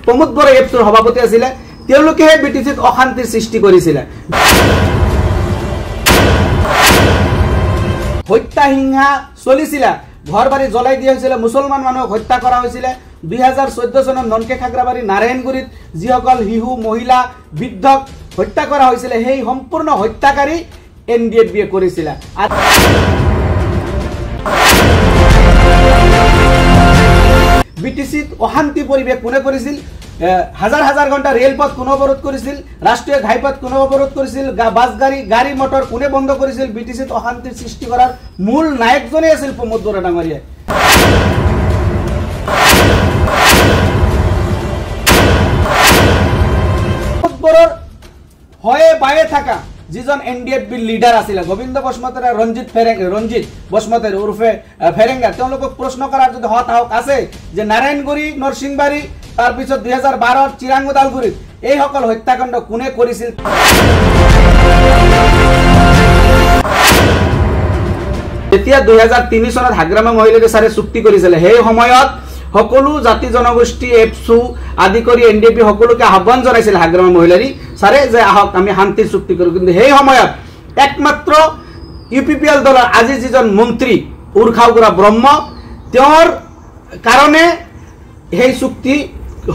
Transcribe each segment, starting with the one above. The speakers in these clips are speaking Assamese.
প্ৰমোদ বৰা এপছৰ সভাপতি আছিলে তেওঁলোকেহে বিটিচিত অশান্তিৰ সৃষ্টি কৰিছিলে হত্যা হিংসা চলিছিলে ঘৰ বাৰী জ্বলাই দিয়া হৈছিলে মুছলমান মানুহক হত্যা কৰা হৈছিলে 2014 চনত ননকে খাগৰাবাৰী নাৰায়ণগুৰিত যিসকল শিশু মহিলা বৃদ্ধক হত্যা কৰা হৈছিলে সেই সম্পূৰ্ণ হত্যাকাৰী এনডিএফবিয়ে কৰিছিলে বিটিচিত অশান্তি পৰিৱেশ কোনে কৰিছিল হাজাৰ হাজাৰ ঘণ্টা ৰেলপথ কোনে অৱৰোধ কৰিছিল ৰাষ্ট্ৰীয় ঘাইপথ কোনে অৱৰোধ কৰিছিল বাছ গাড়ী মটৰ কোনে বন্ধ কৰিছিল বিটিচিত অশান্তিৰ সৃষ্টি কৰাৰ মূল নায়কজনে আছিল প্ৰমোদ বৰা ডাঙৰীয়া প্ৰমোদ বৰাৰ হয়ে বায়ে থাকা যিজন এনডিএফবিৰ লিডাৰ আছিল গোবিন্দ বসুমতাৰী ৰঞ্জিত বসুমতাৰী উৰ্ফে ফেৰেঙ্গা তেওঁলোকক প্ৰশ্ন কৰাৰ যদি হতাহক আছে যে নাৰায়ণগুৰি নৰসিংবাৰী তাৰ পিছত 2012 চিৰাং ওদালগুৰিত এই সকল হত্যাকাণ্ড কোনে কৰিছিল যেতিয়া 2003 চনত হাগ্ৰামা মহিলাৰে সাৰে চুক্তি কৰিছিল সেই সময়ত সকলো জাতি জনগোষ্ঠী এপছু আদি কৰি এনডিএফবি সকলোকে আহ্বান জনাইছিল হাগ্ৰামা মহিলাৰী সাৰে যে আহক আমি শান্তিৰ চুক্তি কৰো কিন্তু সেই সময়ত একমাত্ৰ ইউপিপিএল দলৰ আজি যিজন মন্ত্ৰী উৰখাউগুৰা ব্ৰহ্ম তেওঁৰ কাৰণে সেই চুক্তি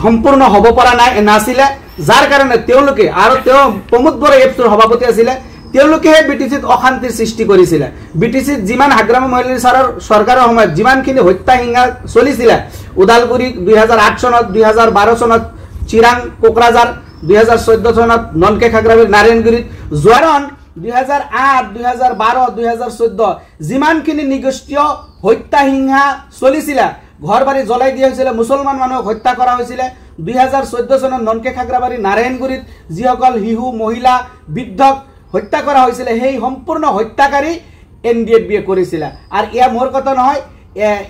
সম্পূৰ্ণ হ'ব পৰা নাছিলে যাৰ কাৰণে তেওঁলোকে আৰু তেওঁ প্ৰমোদ বৰা এপছৰ সভাপতি আছিলে তেওঁলোকেহে বিটিচিত অশান্তিৰ সৃষ্টি কৰিছিলে বিটিচিত যিমান হাগ্ৰামা মহিলাৰী চৰকাৰৰ সময়ত যিমানখিনি হত্যা হিংসা চলিছিলে ওদালগুৰি 2008 চনত 2012 চনত চিৰাং কোকৰাঝাৰ 2014 চনত ননকে খাগৰাবাৰী নাৰায়ণগুৰিত জোৱাৰণ 2008 2012 2014 যিমানখিনি নিগষ্টীয় হত্যা হিংসা চলিছিলে ঘৰ বাৰী জ্বলাই দিয়া হৈছিলে মুছলমান মানুহক হত্যা কৰা হৈছিলে 2014 চনত ননকে খাগৰাবাৰী নাৰায়ণগুৰিত যিসকল শিশু মহিলা বৃদ্ধক হত্যা কৰা হৈছিলে সেই সম্পূৰ্ণ হত্যাকাৰী এনডিএফবিয়ে কৰিছিলে আৰু ইয়া মোৰ কথা নহয়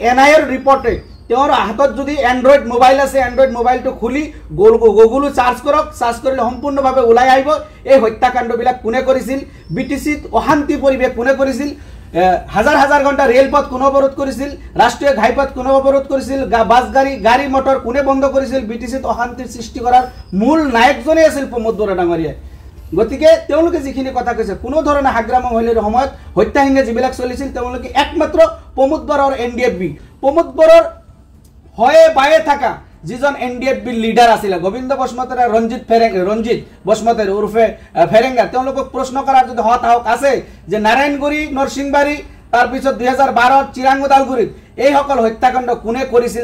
এনআইৰ ৰিপৰ্টে তেওঁৰ হাতত যদি এন্ড্ৰইড মোবাইল আছে এন্ড্ৰইড মোবাইলটো খুলি গুগল সাৰ্চ কৰক সাৰ্চ কৰিলে সম্পূৰ্ণভাৱে ওলাই আহিব এই হত্যাকাণ্ডবিলাক কোনে কৰিছিল বিটিচিত অশান্তি পৰিৱেশ কোনে কৰিছিল হাজাৰ হাজাৰ ঘণ্টা ৰেলপথ কোনে অৱৰোধ কৰিছিল ৰাষ্ট্ৰীয় ঘাইপথ কোনে অৱৰোধ কৰিছিল বাছ গাড়ী মটৰ কোনে বন্ধ কৰিছিল বিটিচিত অশান্তিৰ সৃষ্টি কৰাৰ মূল নায়কজনে আছিল প্ৰমোদ বৰা ডাঙৰীয়া গতিকে তেওঁলোকে যিখিনি কথা কৈছে কোনো ধৰণে হাগ্ৰামা মহিলাৰ সময়ত হত্যা হিংসা যিবিলাক চলিছিল তেওঁলোকে একমাত্ৰ প্ৰমোদ বৰাৰ এনডিএফবি প্ৰমোদ বৰাৰ হয়ে বায়ে থাকা যিজন এনডিএফবিৰ লিডাৰ আছিল গোবিন্দ বসুমতাৰী ৰঞ্জিত বসুমতাৰী উৰ্ফে ফেৰেঙ্গা তেওঁলোকক প্ৰশ্ন কৰাৰ যদি হতাহক আছে যে নাৰায়ণগুৰি নৰসিংবাৰী তাৰ পিছত 2012 চিৰাং ওদালগুৰিত এই সকল হত্যাকাণ্ড কোনে কৰিছিল